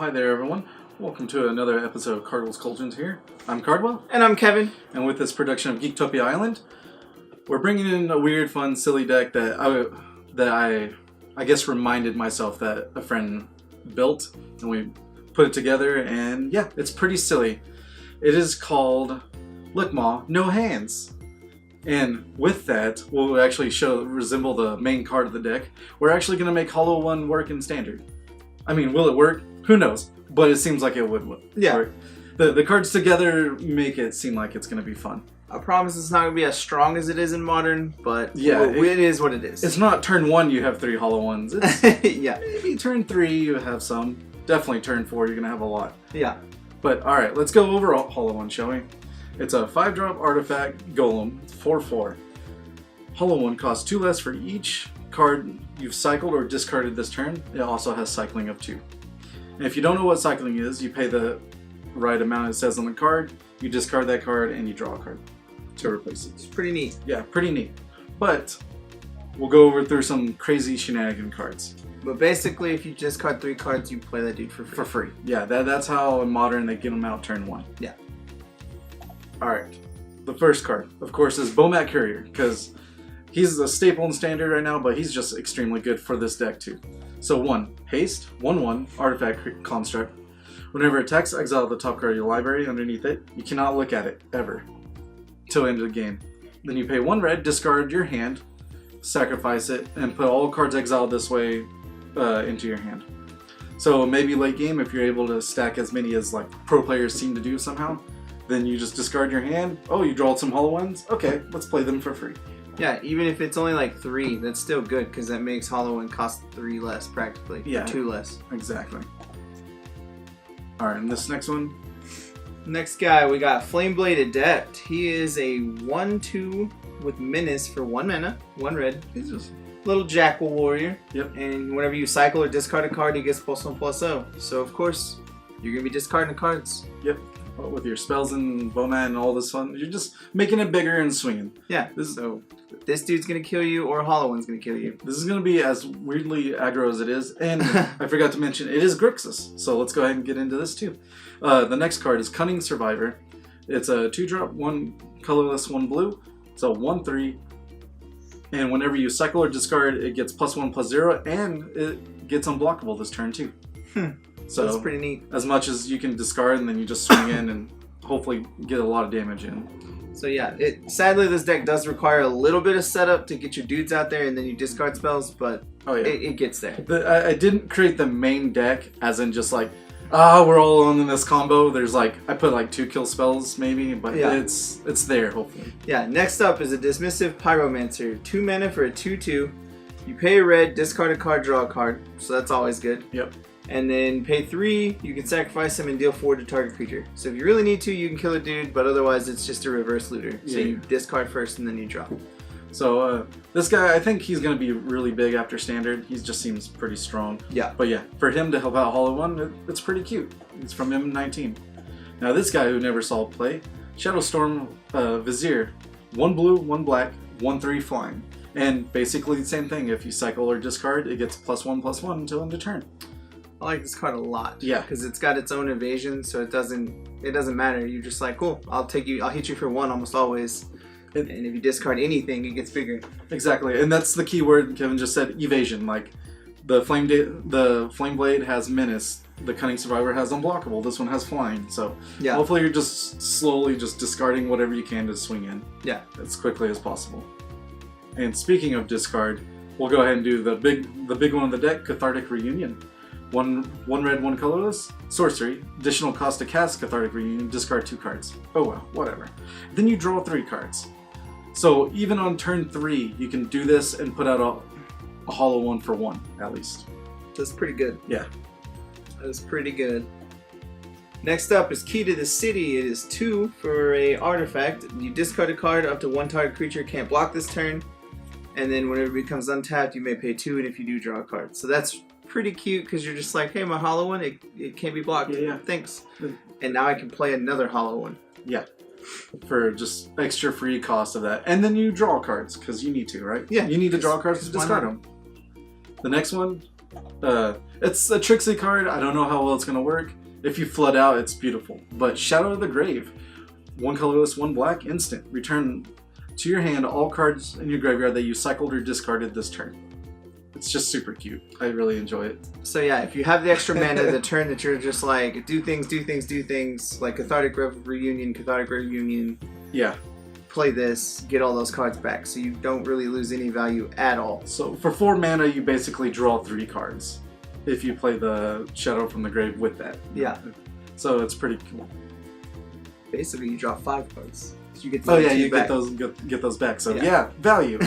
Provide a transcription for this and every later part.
Hi there, everyone. Welcome to another episode of Cardwell's Cauldrons here. I'm Cardwell. And I'm Kevin. And with this production of Geektopia Island, we're bringing in a weird, fun, silly deck that I guess reminded myself that a friend built, and we put it together, and yeah, it's pretty silly. It is called Lickmaw, No Hands. And with that, we'll actually resemble the main card of the deck. We're actually going to make Hallow One work in Standard. I mean, will it work? Who knows? But it seems like it would work. Yeah. The cards together make it seem like it's going to be fun. I promise it's not going to be as strong as it is in Modern, but yeah, it is what it is. It's not turn 1 you have 3 Hallow Ones. It's yeah. Maybe turn 3 you have some. Definitely turn 4 you're going to have a lot. Yeah. But alright, let's go over Hallow One, shall we? It's a 5-drop artifact golem, 4/4. Hallow One costs 2 less for each card you've cycled or discarded this turn. It also has cycling of 2. And if you don't know what cycling is, you pay the right amount it says on the card, you discard that card, and you draw a card to replace it. It's pretty neat. Yeah, pretty neat. But we'll go through some crazy shenanigan cards. But basically, if you discard 3 cards, you play that dude for free. For free. Yeah, that's how in Modern they get them out turn 1. Yeah. Alright. The first card, of course, is Bomat Courier, because he's a staple in Standard right now, but he's just extremely good for this deck too. So 1, haste, 1/1, artifact construct. Whenever it attacks, exile the top card of your library underneath it. You cannot look at it, ever, till end of the game. Then you pay 1 red, discard your hand, sacrifice it, and put all cards exiled this way into your hand. So maybe late game, if you're able to stack as many as like pro players seem to do somehow, then you just discard your hand. Oh, you drawed some Hallow Ones? Okay, let's play them for free. Yeah, even if it's only like 3, that's still good because that makes Hallow One cost 3 less practically. Yeah. Or 2 less. Exactly. Alright, and this next one? Next guy, we got Flameblade Adept. He is a 1/2 with Menace for 1 mana, 1 red. He's just little Jackal Warrior. Yep. And whenever you cycle or discard a card, he gets +1/+0. So of course, you're going to be discarding cards. Yep. With your spells and Bomat and all this fun, you're just making it bigger and swinging. Yeah. So this dude's gonna kill you, or Hallow One's gonna kill you. This is gonna be as weirdly aggro as it is, and I forgot to mention it is Crixus. So let's go ahead and get into this too. The next card is Cunning Survivor. It's a 2-drop, 1 colorless, 1 blue. It's a 1/3, and whenever you cycle or discard, it gets +1/+0, and it gets unblockable this turn too. So that's pretty neat. As much as you can discard, and then you just swing in and hopefully get a lot of damage in. So yeah, sadly this deck does require a little bit of setup to get your dudes out there, and then you discard spells, but oh, yeah. it gets there. I didn't create the main deck as in just like, we're all on in this combo. There's like, I put like 2 kill spells maybe, but yeah. It's there hopefully. Yeah, next up is a Dismissive Pyromancer. 2 mana for a 2/2. You pay a red, discard a card, draw a card. So that's always good. Yep. And then pay 3, you can sacrifice him and deal 4 to target creature. So if you really need to, you can kill a dude, but otherwise it's just a reverse looter. So you discard first and then you draw. So this guy, I think he's going to be really big after Standard. He just seems pretty strong. Yeah. But yeah, for him to help out Hallow One, it's pretty cute. It's from M19. Now this guy who never saw play, Shadowstorm Vizier. 1 blue, 1 black, 1/3 flying. And basically the same thing. If you cycle or discard, it gets +1/+1 until end of turn. I like this card a lot. Yeah. Because it's got its own evasion, so it doesn't matter. You're just like, cool, I'll hit you for 1 almost always. And if you discard anything, it gets bigger. Exactly. And that's the key word Kevin just said, evasion. Like the Flameblade has Menace, the Cunning Survivor has Unblockable, this one has Flying. So yeah. Hopefully you're just slowly just discarding whatever you can to swing in. Yeah. As quickly as possible. And speaking of discard, we'll go ahead and do the big one of the deck, Cathartic Reunion. 1 red, 1 colorless, sorcery, additional cost to cast Cathartic Reunion, discard 2 cards. Oh well, whatever. Then you draw 3 cards. So even on turn 3, you can do this and put out a Hallow One for 1, at least. That's pretty good. Yeah. That's pretty good. Next up is Key to the City. It is 2 for a artifact. You discard a card up to 1 target creature can't block this turn. And then whenever it becomes untapped, you may pay 2, and if you do, draw a card. So that's pretty cute because you're just like, hey, my Hallow One, it can't be blocked. Yeah. Thanks. And now I can play another Hallow One. Yeah. For just extra free cost of that. And then you draw cards because you need to, right? Yeah. You need to draw cards to discard them. The next one, It's a tricksy card. I don't know how well it's going to work. If you flood out, it's beautiful. But Shadow of the Grave. 1 colorless, 1 black, instant. Return to your hand all cards in your graveyard that you cycled or discarded this turn. It's just super cute. I really enjoy it. So yeah, if you have the extra mana, the turn that you're just like, do things, like Cathartic Reunion. Yeah. Play this, get all those cards back, so you don't really lose any value at all. So for 4 mana, you basically draw 3 cards if you play the Shadow from the Grave with that. Yeah. So it's pretty cool. Basically, you draw 5 cards. So you get you back. get those back. So yeah value.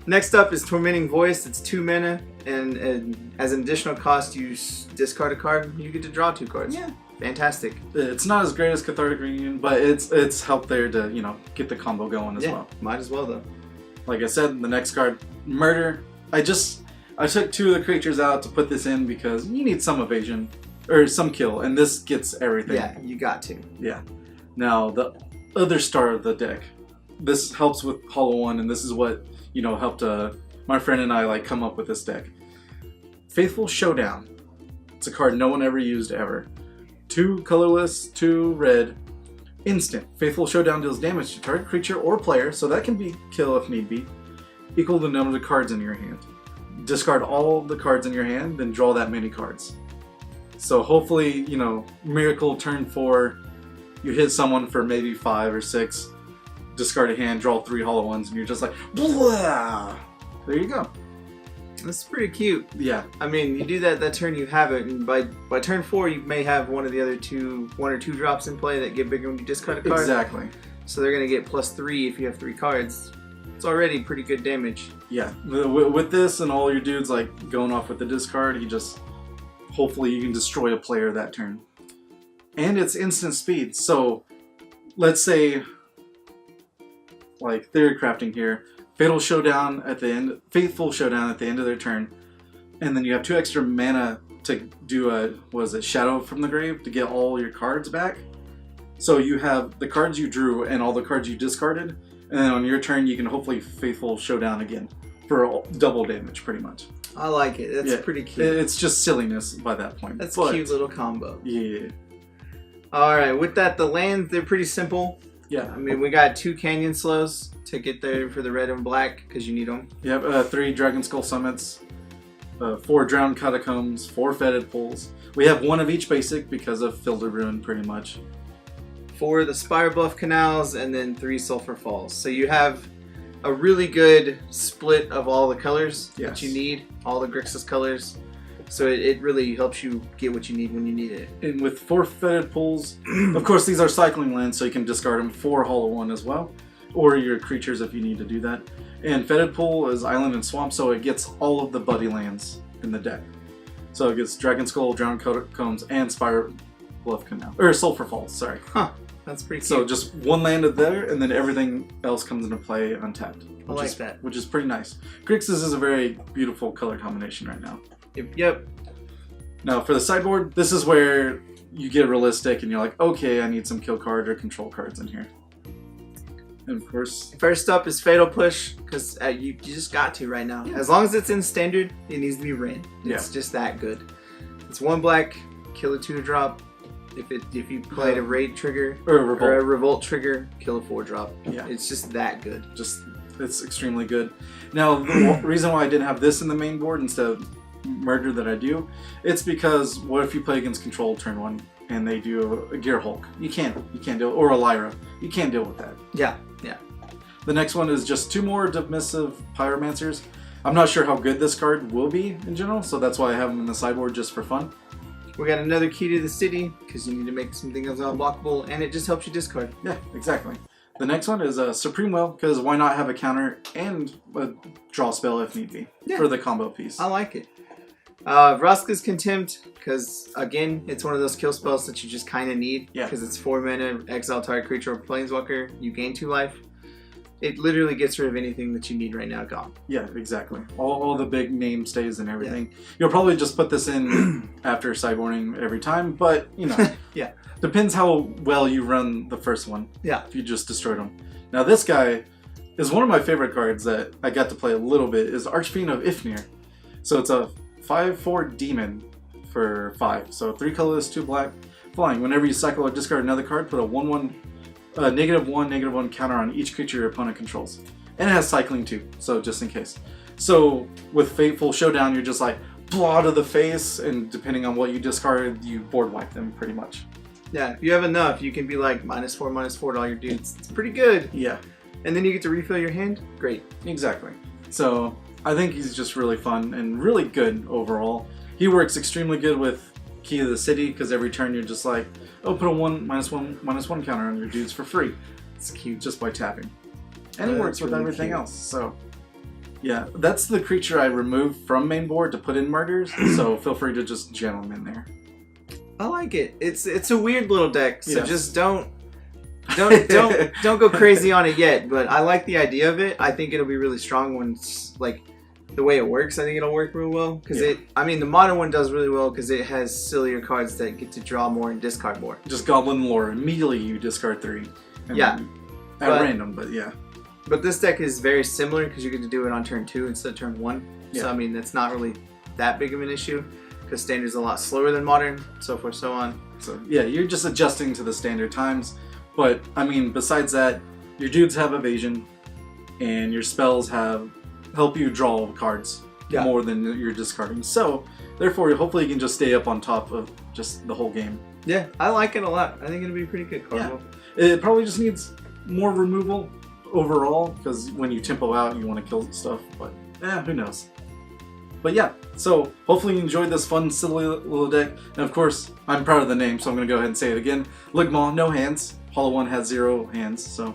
Next up is Tormenting Voice. It's 2 mana, and as an additional cost, you discard a card. You get to draw 2 cards. Yeah. Fantastic. It's not as great as Cathartic Reunion, but it's helped there to, you know, get the combo going as well. Might as well though. Like I said, the next card, Murder. I took 2 of the creatures out to put this in because you need some evasion or some kill, and this gets everything. Yeah, you got to. Yeah. Now the other star of the deck. This helps with Hallow One, and this is what, you know, helped my friend and I come up with this deck. Fateful Showdown. It's a card no one ever used ever. 2 colorless, 2 red, instant. Faithful Showdown deals damage to target creature or player, so that can be kill if need be, equal to the number of cards in your hand. Discard all the cards in your hand, then draw that many cards. So hopefully, you know, miracle turn 4, you hit someone for maybe 5 or 6, discard a hand, draw 3 Hallow Ones, and you're just like, blah! There you go. That's pretty cute. Yeah. I mean, you do that turn, you have it, and by turn 4, you may have one or two drops in play that get bigger when you discard a card. Exactly. So they're going to get +3 if you have 3 cards. It's already pretty good damage. Yeah. With this and all your dudes going off with the discard, hopefully you can destroy a player that turn. And it's instant speed. So let's say, theory crafting here. Faithful Showdown at the end of their turn, and then you have 2 extra mana to do Shadow from the Grave to get all your cards back. So you have the cards you drew and all the cards you discarded, and then on your turn you can hopefully Faithful Showdown again for double damage, pretty much. I like it. That's pretty cute. It's just silliness by that point. That's a cute little combo. Yeah. All right, with that, the lands, they're pretty simple. Yeah. I mean, we got 2 Canyon Sloughs to get there for the red and black because you need them. Yep, 3 Dragonskull Summits, 4 Drowned Catacombs, 4 Fetid Pools. We have 1 of each basic because of Filter Ruin, pretty much. 4 of the Spirebluff Canals, and then 3 Sulfur Falls. So you have a really good split of all the colors that you need, all the Crixus colors. So it really helps you get what you need when you need it. And with 4 Fetid Pools, of course these are cycling lands, so you can discard them for Hallow One as well. Or your creatures if you need to do that. And Fetid Pool is Island and Swamp, so it gets all of the buddy lands in the deck. So it gets Dragonskull, Drowned Catacombs, and Spirebluff Canal. Or Sulfur Falls, sorry. Huh, that's pretty cute. So just 1 land there, and then everything else comes into play untapped. I like that. Which is pretty nice. Crixus is a very beautiful color combination right now. Yep. Now for the sideboard, this is where you get realistic and you're like, okay, I need some kill card or control cards in here. And of course, first up is Fatal Push, because you just got to right now. Yeah. As long as it's in standard, it needs to be red. It's just that good. It's 1 black, kill a 2-drop. If you played a raid trigger or a revolt trigger, kill a 4-drop. Yeah, it's just that good. It's extremely good. Now the reason why I didn't have this in the main board instead of Murder that I do, it's because what if you play against control turn 1 and they do a Gear Hulk? You can't deal, or a Lyra. You can't deal with that. Yeah. The next one is just 2 more Dismissive Pyromancers. I'm not sure how good this card will be in general, so that's why I have them in the sideboard just for fun. We got another Key to the City, because you need to make something else unblockable, and it just helps you discard. Yeah, exactly. The next one is Supreme Will, because why not have a counter and a draw spell if need be for the combo piece. I like it. Vraska's Contempt, because again, it's one of those kill spells that you just kind of need, because it's 4 mana, exile target creature or planeswalker, you gain 2 life. It literally gets rid of anything that you need right now gone. Yeah, exactly. All the big name stays and everything. Yeah. You'll probably just put this in after sideboarding every time, but you know, depends how well you run the first one. Yeah. If you just destroyed them. Now this guy is one of my favorite cards that I got to play a little bit, is Archfiend of Ifnir. So it's a 5/4 demon for 5. So 3 colorless, 2 black, flying. Whenever you cycle or discard another card, put a -1/-1 counter on each creature your opponent controls. And it has cycling too, so just in case. So with Fateful Showdown, you're just like blah to the face, and depending on what you discard, you board wipe them pretty much. Yeah, if you have enough, you can be like -4/-4 to all your dudes. It's pretty good. Yeah. And then you get to refill your hand. Great. Exactly. So I think he's just really fun and really good overall. He works extremely good with Key to the City because every turn you're just like, oh, put a -1/-1 counter on your dudes for free. It's cute just by tapping. And it works with really everything else. So yeah, that's the creature I removed from main board to put in murders. So feel free to just jam them in there. I like it. It's a weird little deck, so Yes. just don't go crazy on it yet. But I like the idea of it. I think it'll be really strong once, like, the way it works. I think it'll work real well because the modern one does really well because it has sillier cards that get to draw more and discard more. Just Goblin Lore. Immediately you discard 3. And Yeah. at random, but yeah. But this deck is very similar because you get to do it on turn 2 instead of turn 1. Yeah. So I mean, that's not really that big of an issue because standard's a lot slower than modern, so forth, so on. So yeah, you're just adjusting to the standard times. But I mean, besides that, your dudes have evasion, and your spells help you draw cards more than you're discarding. So therefore, hopefully, you can just stay up on top of just the whole game. Yeah, I like it a lot. I think it'll be pretty good, Cardwell. Yeah. It probably just needs more removal overall, because when you tempo out, you want to kill stuff. But who knows? But yeah, so hopefully you enjoyed this fun, silly little deck. And of course, I'm proud of the name, so I'm going to go ahead and say it again. Ligmaw, no hands. Hallow One has 0 hands. So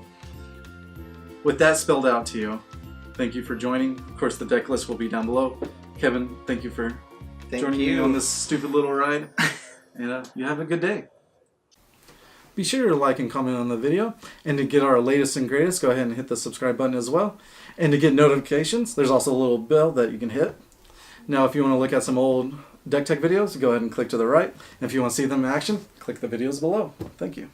with that spelled out to you, thank you for joining. Of course, the deck list will be down below. Kevin, thank you for joining me on this stupid little ride. And you have a good day. Be sure to like and comment on the video. And to get our latest and greatest, go ahead and hit the subscribe button as well. And to get notifications, there's also a little bell that you can hit. Now, if you want to look at some old deck tech videos, go ahead and click to the right. And if you want to see them in action, click the videos below. Thank you.